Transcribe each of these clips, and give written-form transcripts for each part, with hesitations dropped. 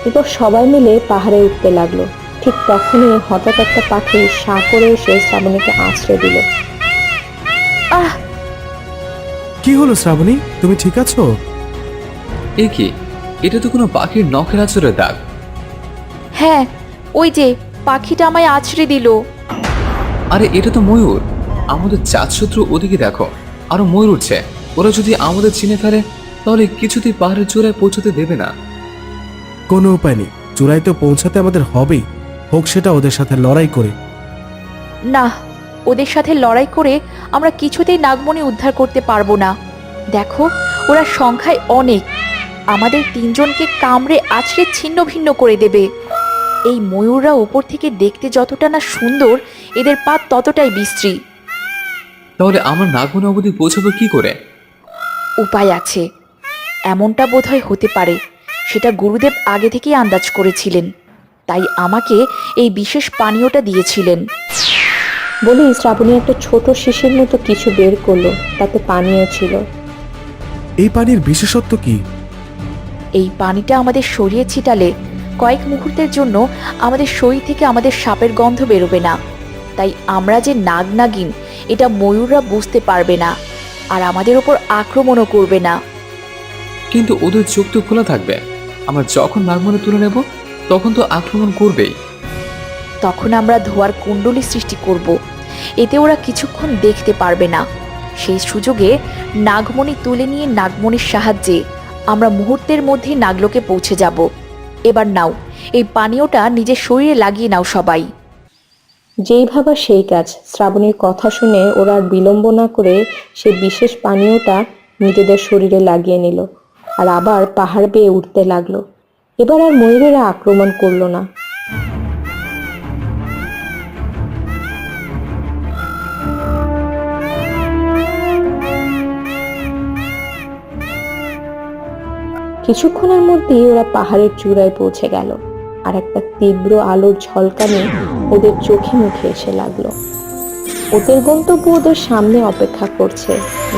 এরপর সবাই মিলে পাহাড়ে উঠতে লাগলো। ঠিক তখনই হঠাৎ একটা পাখি সা করে এসে শ্রাবণীকে আছড়ে দিল। আহ! কি হলো শ্রাবণী, তুমি ঠিক আছো? এ কি? এটা তো কোনো পাখির নখের আঁচড়ের দাগ। হ্যাঁ, ওই যে পাখিটা আমায় আছড়ে দিল। আরে এটা তো ময়ূর। আমাদের জাতশত্রু ওদিকে দেখো, আরো ময়ূর উঠছে। ওরা যদি আমাদের চিনে ফেলে তাহলে কিছুতেই পাহাড়ের চূড়ায় পৌঁছতে দেবে না। কোনো উপায় নেই, চূড়ায় তো পৌঁছাতে আমাদের হবেই, হোক সেটা ওদের সাথে লড়াই করে। না, ওদের সাথে লড়াই করে আমরা কিছুতেই নাগমণি উদ্ধার করতে পারবো না। দেখো, ওরা সংখ্যায় অনেক, আমাদের তিনজনকে কামড়ে আছড়ে ছিন্ন ভিন্ন করে দেবে। এই ময়ূররা উপর থেকে দেখতে যতটা না সুন্দর, এদের পা ততটাই বিশ্রী। তাহলে আমরা নাগমনি অবধি পৌঁছাবো কি করে? উপায় আছে। এমনটা বোধহয় হতে পারে সেটা গুরুদেব আগে থেকেই আন্দাজ করেছিলেন, তাই আমাকে এই বিশেষ পানীয়টা দিয়েছিলেন। বলেই শ্রাবণী একটা ছোট শিশির মতো কিছু বের করলো, তাতে পানীয় ছিল। এই পানির বিশেষত্ব কি? এই পানিটা আমাদের শরীরে ছিটালে কয়েক মুহূর্তের জন্য আমাদের শরীর থেকে আমাদের সাপের গন্ধ বেরোবে না। তাই আমরা যে নাগ নাগিন এটা ময়ূররা বুঝতে পারবে না, আর আমাদের ওপর আক্রমণও করবে না। কিন্তু ওদের চোখ তো খোলা থাকবে। আমরা যখন নাগমনি তুলে নেব তখন তো আক্রমণ করবেই। তখন আমরা ধোয়ার কুণ্ডলী সৃষ্টি করব, এতে ওরা কিছুক্ষণ দেখতে পারবে না। সেই সুযোগে নাগমণি তুলে নিয়ে নাগমণির সাহায্যে আমরা মুহূর্তের মধ্যেই নাগলোকে পৌঁছে যাব। এবার নাও, এই পানীয়টা নিজের শরীরে লাগিয়ে নাও সবাই। যেই ভাবা সেই কাজ। শ্রাবণীর কথা শুনে ওরা আর বিলম্ব না করে সেই বিশেষ পানীয়টা নিজেদের শরীরে লাগিয়ে নিল, আর আবার পাহাড় বেয়ে উঠতে লাগলো। এবার আর ময়ূরেরা আক্রমণ করলো না। কিছুক্ষণের মধ্যেই ওরা পাহাড়ের চূড়ায় পৌঁছে গেল, আর একটা তীব্র আলোর ঝলকানি ওদের চোখে মুখে এসে লাগলো। ওদের গন্তব্য ওদের সামনে অপেক্ষা করছে।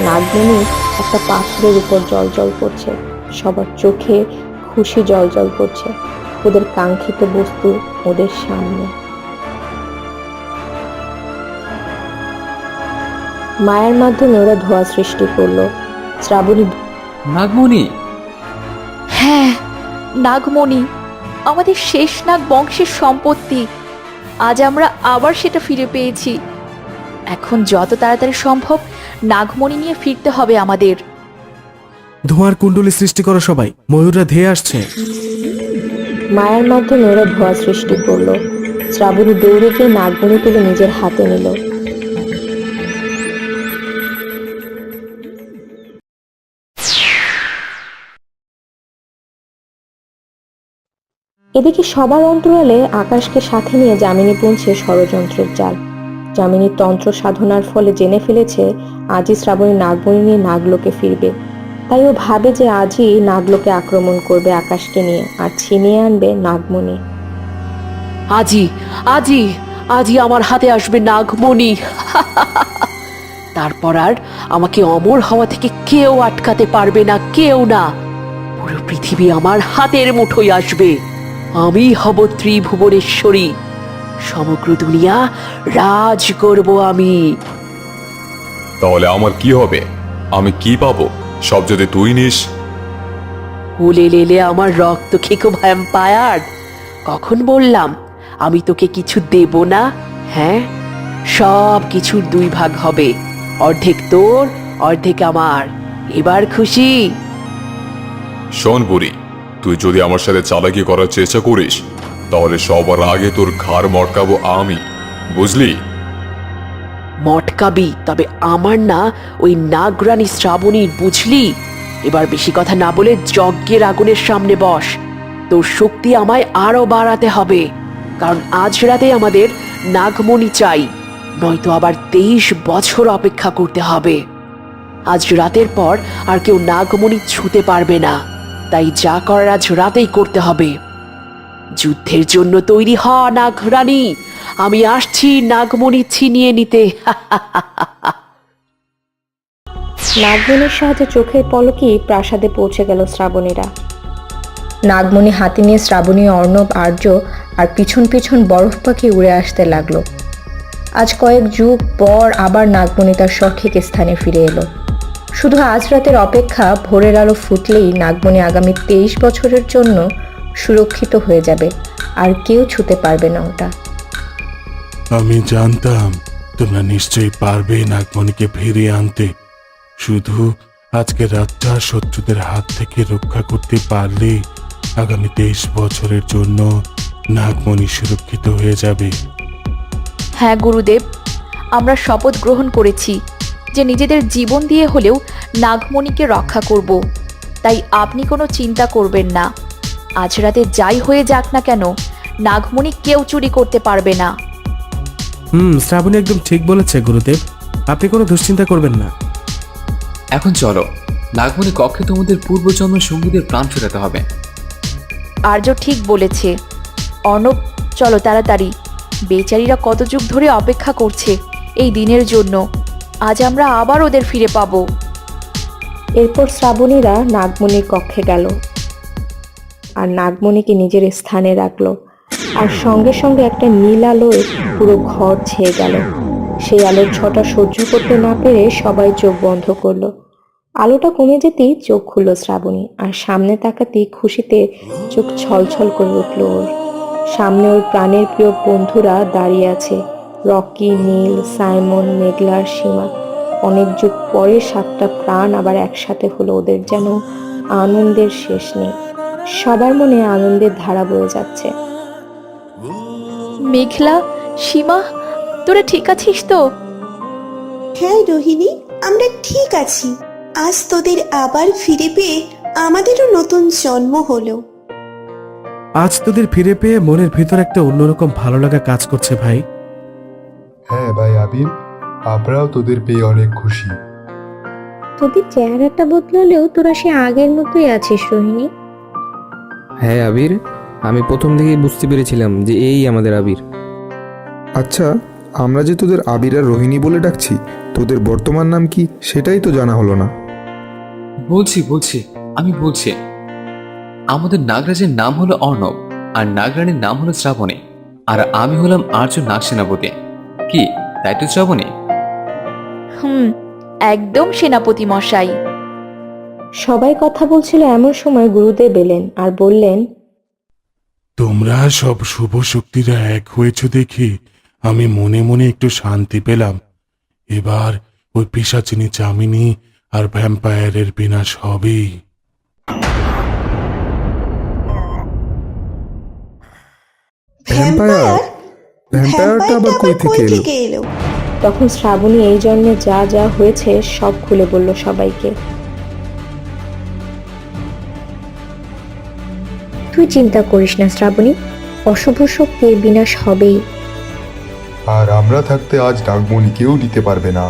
নাগমণি একটা পাথরের উপর জ্বলজ্বল করছে, সবার চোখে খুশি জ্বলজ্বল করছে। ওদের কাঙ্ক্ষিত বস্তু ওদের সামনে। মায়ার মাধ্যমে ওরা ধোঁয়া সৃষ্টি করলো। শ্রাবণী, নাগমনি! হ্যাঁ, নাগমণি, আমাদের শেষ নাগ বংশের সম্পত্তি। আজ আমরা আবার সেটা ফিরে পেয়েছি। এখন যত তাড়াতাড়ি সম্ভব নাগমণি নিয়ে ফিরতে হবে আমাদের। ধোঁয়ার কুণ্ডলী সৃষ্টি করো সবাই, ময়ূররা ধেয়ে আসছে। মায়ার মাধ্যমে ওরা ধোঁয়া সৃষ্টি করলো। শ্রাবণী দৌড়ে গিয়ে নাগমণি তুলে নিজের হাতে নিল। এদিকে সবার অন্তরালে আকাশকে সাথে নিয়ে যামিনী বুনছে ষড়যন্ত্রের জাল। যামিনীর তন্ত্র সাধনার ফলে জেনে ফেলেছে আজই শ্রাবণী নাগমণি নিয়ে নাগলোকে ফিরবে। তাই ও ভাবে যে আজই নাগলোকে আক্রমণ করবে আকাশকে নিয়ে, আর ছিনিয়ে আনবে নাগমণি। আজই আজই আজই আমার হাতে আসবে নাগমণি। তারপর আর আমাকে অমর হওয়া থেকে কেউ আটকাতে পারবে না, কেউ না। পুরো পৃথিবী আমার হাতের মুঠোয় আসবে। আমি হব ত্রিভুবনেশ্বরী, সমগ্র দুনিয়া রাজ করব আমি। তাহলে আমার কি হবে? আমি কি পাবো সব যদি তুই নিস? হুলে লেলে আমার রক্ত খেকো ভ্যাম্পায়ার, কখন বললাম আমি তোকে কিছু দেব না? হ্যাঁ, সব কিছুর দুই ভাগ হবে, অর্ধেক তোর অর্ধেক আমার। এবার খুশি? শোন বুড়ি, তুই যদি আমার সাথে চালাকি করার চেষ্টা করিস তাহলে সবার আগে তোর ঘাড় মটকাবো আমি, বুঝলি? মটকাবি, তবে আমার না, ওই নাগরানী শ্রাবণীর, বুঝলি? এবার বেশি কথা না বলে যজ্ঞের আগুনের সামনে বস। তোর শক্তি আমায় আরো বাড়াতে হবে, কারণ আজ রাতে আমাদের নাগমণি চাই, নয়তো আবার 23 বছর অপেক্ষা করতে হবে। আজ রাতের পর আর কেউ নাগমণি ছুঁতে পারবে না, তাই যা করার আজ রাতেই করতে হবে। যুদ্ধের জন্য তৈরি হ নাগরানী, আমি আসছি নাগমণি ছিনিয়ে নিতে। নাগমণির সাহায্যে চোখের পলকেই প্রাসাদে পৌঁছে গেল শ্রাবণীরা। নাগমণি হাতে নিয়ে শ্রাবণী, অর্ণব, আর্য আর পিছন পিছন বরফ পাখি উড়ে আসতে লাগলো। আজ কয়েক যুগ পর আবার নাগমণি তার সঠিক স্থানে ফিরে এলো। শুধু আজ রাতের অপেক্ষা, ভোরের আলো ফুটলেই নাগমণি আগামী 23 বছরের জন্য সুরক্ষিত হয়ে যাবে, আর কেউ ছুতে পারবে না ওটা। আমি জানতাম তোমরা নিশ্চয়ই পারবে নাগমণিকে ফিরিয়ে আনতে। শুধু আজকে রাতটা শত্রুদের হাত থেকে রক্ষা করতে পারলে আগামী 23 বছরের জন্য নাগমণি সুরক্ষিত হয়ে যাবে। হ্যাঁ গুরুদেব, আমরা শপথ গ্রহণ করেছি যে নিজেদের জীবন দিয়ে হলেও নাগমণিকে রক্ষা করব। তাই আপনি কোনো চিন্তা করবেন না। আজ রাতে যাই হয়ে যাক না কেন, নাগমণি কেউ চুরি করতে পারবে না। শ্রাবণী একদম ঠিক বলেছে গুরুদেব, আপনি কোনো দুশ্চিন্তা করবেন না। এখন চলো, নাগমণি কক্ষে তোমাদের পূর্বজন্মের সঙ্গীদের প্রাণ ফেরাতে হবে। আর্য ঠিক বলেছে। অর্ণব, চলো তাড়াতাড়ি। বেচারীরা কত যুগ ধরে অপেক্ষা করছে এই দিনের জন্য। আজ আমরা আবার ওদের ফিরে পাবো। এরপর শ্রাবণীরা নাগমণির কক্ষে গেল আর নাগমণিকে নিজের স্থানে রাখলো। আর সঙ্গে সঙ্গে একটা নীল আলোয় পুরো ঘর ছেয়ে গেল। সেই আলোর ছটা সহ্য করতে না পেরে সবাই চোখ বন্ধ করলো। আলোটা কমে যেতেই চোখ খুলল শ্রাবণী, আর সামনে তাকাতেই খুশিতে চোখ ছলছল করে উঠল ওর। সামনে ওর প্রাণের প্রিয় বন্ধুরা দাঁড়িয়ে আছে, রকি, নীল, সাইমন, মেঘলা আর সীমা। অনেক যুগ পরে 7টা প্রাণ আবার একসাথে হলো ওদের, যেন আনন্দের শেষ নেই। সবার মনে আনন্দের ধারা বয়ে যাচ্ছে। মেঘলা, সীমা, তোরা ঠিক আছিস তো? হ্যাঁ রোহিণী, আমরা ঠিক আছি। আজ তোদের আবার ফিরে পেয়ে আমাদেরও নতুন জন্ম হলো। আজ তোদের ফিরে পেয়ে মনের ভিতর একটা অন্যরকম ভালো লাগা কাজ করছে ভাই। হ্যাঁ ভাই আবির, আমরাও তোদের পেয়ে অনেক খুশি। তোদের চেহারাটা বদলালেও তোরা সে আগের মতোই আছিস রোহিণী। হ্যাঁ আবির, আমি প্রথম থেকেই বুঝতে পেরেছিলাম যে এই আমাদের আবির। আচ্ছা, আমরা যে তোদের আবির আর রোহিণী বলে ডাকছি, তোদের বর্তমান নাম কি সেটাই তো জানা হলো না। বলছি আমি বলছি। আমাদের নাগরাজের নাম হলো অর্ণব, আর নাগরানীর নাম হলো শ্রাবণী, আর আমি হলাম আর্য নাগ সেনাপতি। কি তাই তো শ্রাবণী? একদম সেনাপতি মশাই। সবাই কথা বলছিল, এমন সময় গুরুদেব এলেন আর বললেন, তোমরা সব শুভ শক্তিরা এক হয়েছে দেখে আমি মনে মনে একটু শান্তি পেলাম। এবার ওই পিশাচিনী চামিনী আর ভ্যাম্পায়ারের বিনাশ হবেই। ভ্যাম্পায়ার? ভ্যাম্পায়ারটা আবার কই থেকে এলো? তখন শ্রাবণী এই জন্মে যা যা হয়েছে সব খুলে বলল সবাইকে। তুই চিন্তা করিস না শ্রাবণী, অশুভ শক্তির বিনাশ হবেই। আর আমরা থাকতে আজ নাগমণি কেউ দিতে পারবে না।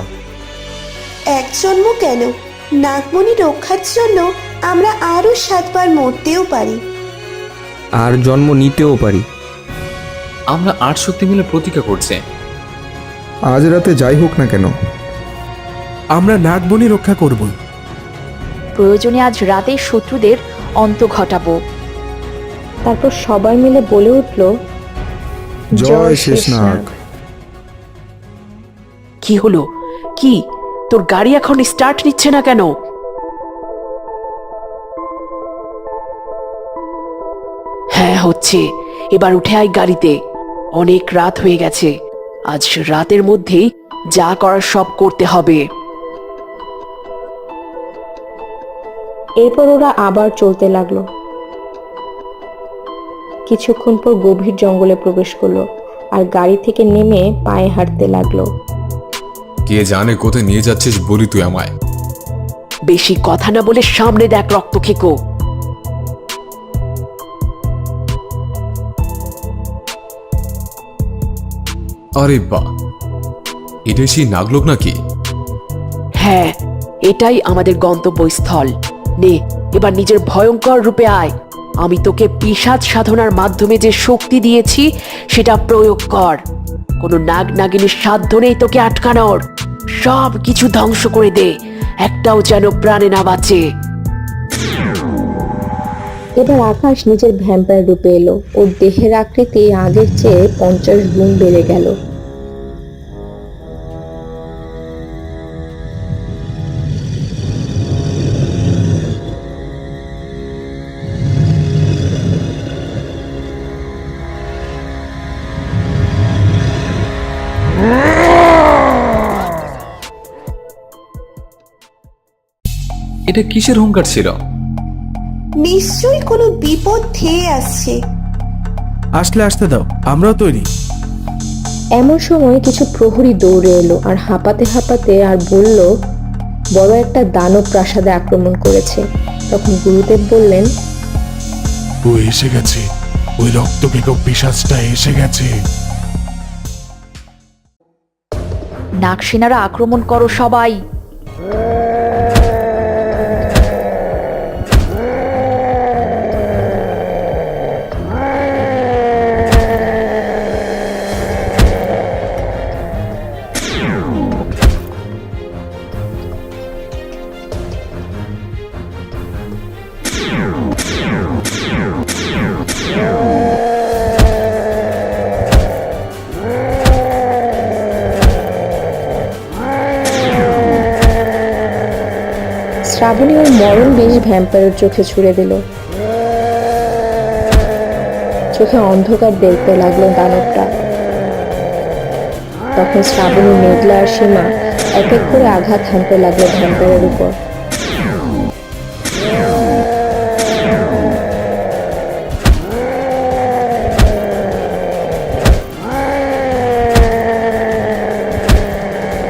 এক জন্ম কেন, নাগমণি রক্ষার জন্য আমরা আরো 7 বার মরতেও পারি, আর জন্ম নিতেও পারি। আমরা 8 শক্তি মিলে প্রতিজ্ঞা করছে, আজ রাতে যাই হোক না কেন আমরা নাগমণি রক্ষা করব। প্রয়োজনে আজ রাতেই শত্রুদের অন্ত ঘটাবো। তারপর সবাই মিলে বলে উঠল, জয় শেষনাগ। কি হলো? কি তোর গাড়ি এখন স্টার্ট নিচ্ছে না কেন? হ্যাঁ হচ্ছে, এবার উঠে আয় গাড়িতে। অনেক রাত হয়ে গেছে, আজ রাতের মধ্যেই যা করার সব করতে হবে। এরপর ওরা আবার চলতে লাগলো। কিছুক্ষণ পর গভীর জঙ্গলে প্রবেশ করলো আর গাড়ি থেকে নেমে পায়ে হাঁটতে লাগলো। কে জানে কোথায় নিয়ে যাচ্ছিস, বলি তুই আমায়। বেশি কথা না বলে সামনে দেখ রক্ত খেকো। আরে বাহ, এটাই সেই নাগলোক নাকি? হ্যাঁ, এটাই আমাদের গন্তব্যস্থল। নে, এবার নিজের ভয়ঙ্কর রূপে আয়। আমি তোকে পিশাচ সাধনার মাধ্যমে যে শক্তি দিয়েছি সেটা প্রয়োগ কর। কোনো নাগ নাগিনীর সাধ্য নেই তোকে আটকানোর। সব কিছু ধ্বংস করে দে, একটাও যেন প্রাণে না বাঁচে। এবার আকাশ নিজের ভ্যাম্পায়ার রূপে এলো। ওর দেহের আকৃতি আগের চেয়ে 50 গুণ বেড়ে গেল। এটা কিসের হুঙ্কার ছিল? নিশ্চয়ই কোনো বিপদ ধেয়ে আসছে। আসলে আসতে দাও, আমরাও তৈরি। এমন সময় কিছু প্রহরী দৌড়ে এলো আর হাঁপাতে হাঁপাতে আর বলল, বড় একটা দানব প্রাসাদে আক্রমণ করেছে। তখন গুরুদেব বললেন, ও এসে গেছে, ওই রক্তকেক পিশাচটা এসে গেছে। নাগসেনারা আক্রমণ করো সবাই। শ্রাবণী ওর মরণ বিষ ভ্যাম্পায়ারের চোখে ছুড়ে দিল। চোখে অন্ধকার দেখতে লাগলো দানবটা। তখন শ্রাবণী, মেঘলা আর সীমা এক এক করে আঘাত হানতে লাগলো ভ্যাম্পায়ারের উপর।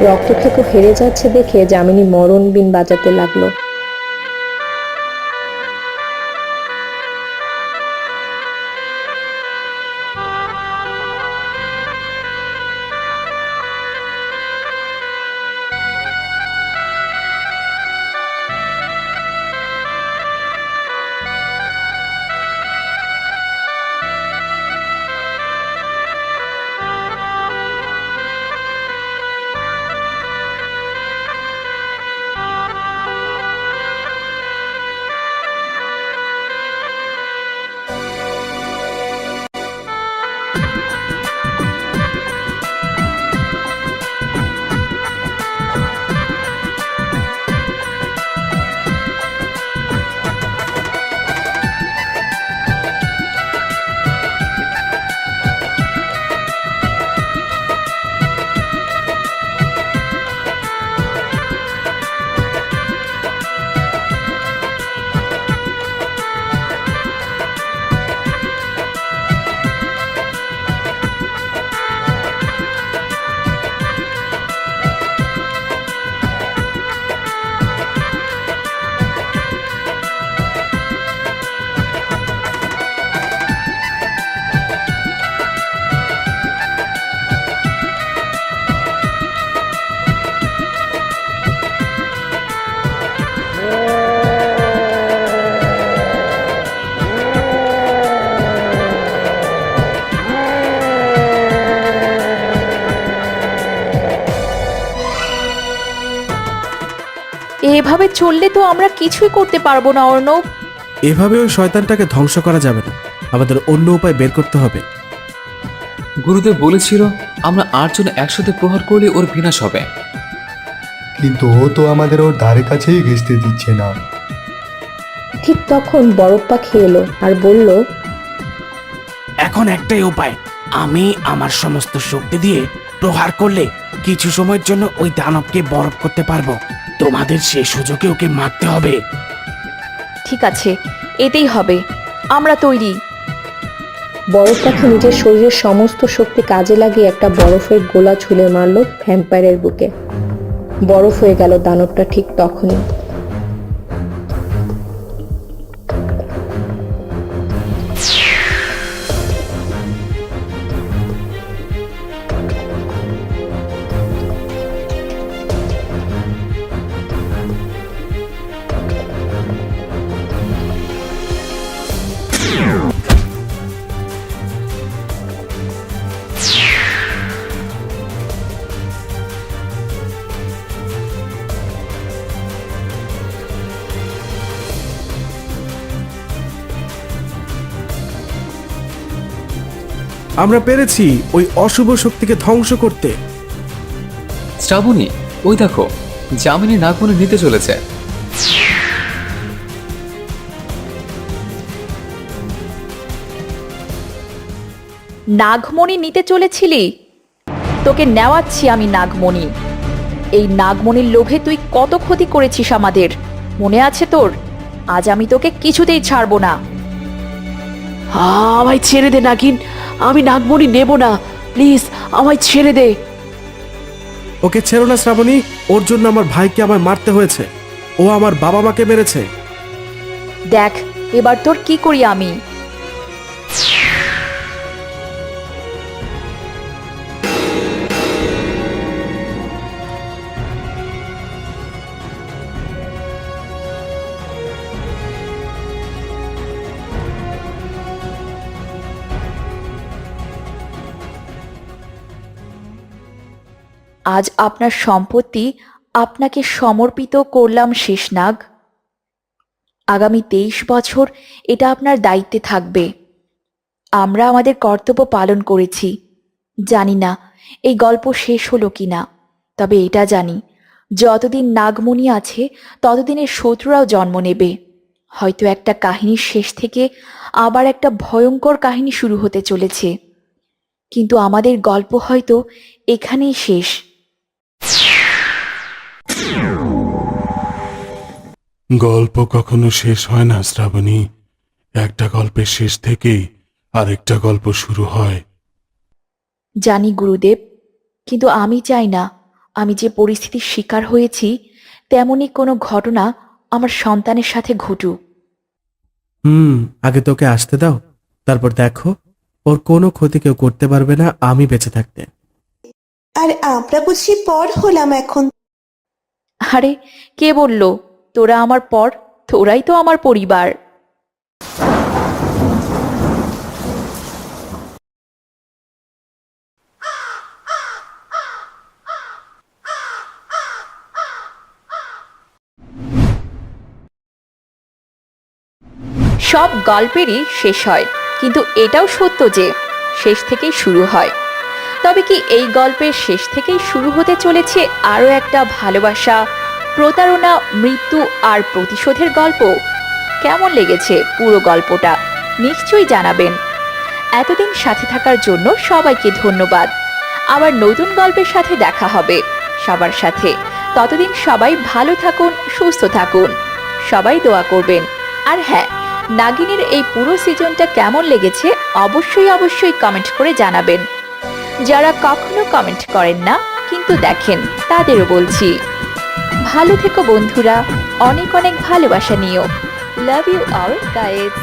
রক্তক্ষেকো হেরে যাচ্ছে দেখে যামিনী মরণ বিন বাজাতে লাগলো। এভাবে চললে তো আমরা কিছুই করতে পারবো না অর্ণব। এভাবে ওই শয়তানটাকে ধ্বংস করা যাবে না, আমাদের অন্য উপায় বের করতে হবে। গুরুদেব বলেছিল আমরা 8 জন একসাথে প্রহার করলে ওর বিনাশ হবে। কিন্তু ও তো আমাদের ওর ধারে কাছেই ঘেঁষতে দিচ্ছে না। ঠিক তখন বরফ পাখি এলো আর বলল, এখন একটাই উপায়, আমি আমার সমস্ত শক্তি দিয়ে প্রহার করলে কিছু সময়ের জন্য ওই দানবকে বরফ করতে পারবো। তোমাদের সেই সুযোগে ওকে মারতে হবে। ঠিক আছে, এতেই হবে, আমরা তৈরি। বরফ পাখি নিজের শরীরের সমস্ত শক্তি কাজে লাগিয়ে একটা বরফের গোলা ছুঁড়ে মারল ভ্যাম্পায়ারের বুকে। বরফ হয়ে গেল দানবটা ঠিক তখনই। আমরা পেরেছি ওই অশুভ শক্তিকে ধ্বংস করতে। শ্রাবণী, ওই দেখো, যামিনী নাগমণি নিতে চলেছে। নাগমণি নিতে চলেছিলি? তোকে নেওয়াচ্ছি আমি নাগমণি। এই নাগমণির লোভে তুই কত ক্ষতি করেছিস আমাদের, মনে আছে তোর? আজ আমি তোকে কিছুতেই ছাড়বো না। আমায় ছেড়ে দে নাগিন, আমি নাগমণি নেব না, প্লিজ আমায় ছেড়ে দে। ওকে ছেড়ো না শ্রাবণী, ওর জন্য আমার ভাইকে আমায় মারতে হয়েছে। ও আমার বাবা মাকে মেরেছে। দেখ এবার তোর কি করি আমি। আজ আপনার সম্পত্তি আপনাকে সমর্পিত করলাম শেষনাগ। আগামী 23 বছর এটা আপনার দায়িত্বে থাকবে। আমরা আমাদের কর্তব্য পালন করেছি। জানি না এই গল্প শেষ হলো কিনা, তবে এটা জানি যতদিন নাগমণি আছে ততদিনের শত্রুরাও জন্ম নেবে। হয়তো একটা কাহিনীর শেষ থেকে আবার একটা ভয়ঙ্কর কাহিনী শুরু হতে চলেছে, কিন্তু আমাদের গল্প হয়তো এখানেই শেষ। গল্প কখনো শেষ হয় না শ্রাবণী, একটা গল্পের শেষ থেকেই আরেকটা গল্প শুরু হয়। জানি গুরুদেব, কিন্তু আমি চাই না আমি যে পরিস্থিতির শিকার হয়েছি তেমনই কোনো ঘটনা আমার সন্তানের সাথে ঘটুক। আগে তোকে আসতে দাও, তারপর দেখো ওর কোনো ক্ষতি কেউ করতে পারবে না আমি বেঁচে থাকতে। আর আমরা বুঝি পর হলাম এখন? আরে কে বলল তোরা আমার পর? তোরাই তো আমার পরিবার। সব গল্পেরই শেষ হয়, কিন্তু এটাও সত্য যে শেষ থেকেই শুরু হয়। তবে কি এই গল্পের শেষ থেকেই শুরু হতে চলেছে আরও একটা ভালোবাসা, প্রতারণা, মৃত্যু আর প্রতিশোধের গল্প? কেমন লেগেছে পুরো গল্পটা নিশ্চয়ই জানাবেন। এতদিন সাথে থাকার জন্য সবাইকে ধন্যবাদ। আবার নতুন গল্পের সাথে দেখা হবে সবার সাথে। ততদিন সবাই ভালো থাকুন, সুস্থ থাকুন, সবাই দোয়া করবেন। আর হ্যাঁ, নাগিনীর এই পুরো সিজনটা কেমন লেগেছে অবশ্যই কমেন্ট করে জানাবেন। যারা কখনো কমেন্ট করেন না কিন্তু দেখেন তাদেরও বলছি, ভালো থেকো বন্ধুরা, অনেক অনেক ভালোবাসা নিও। Love you all guys.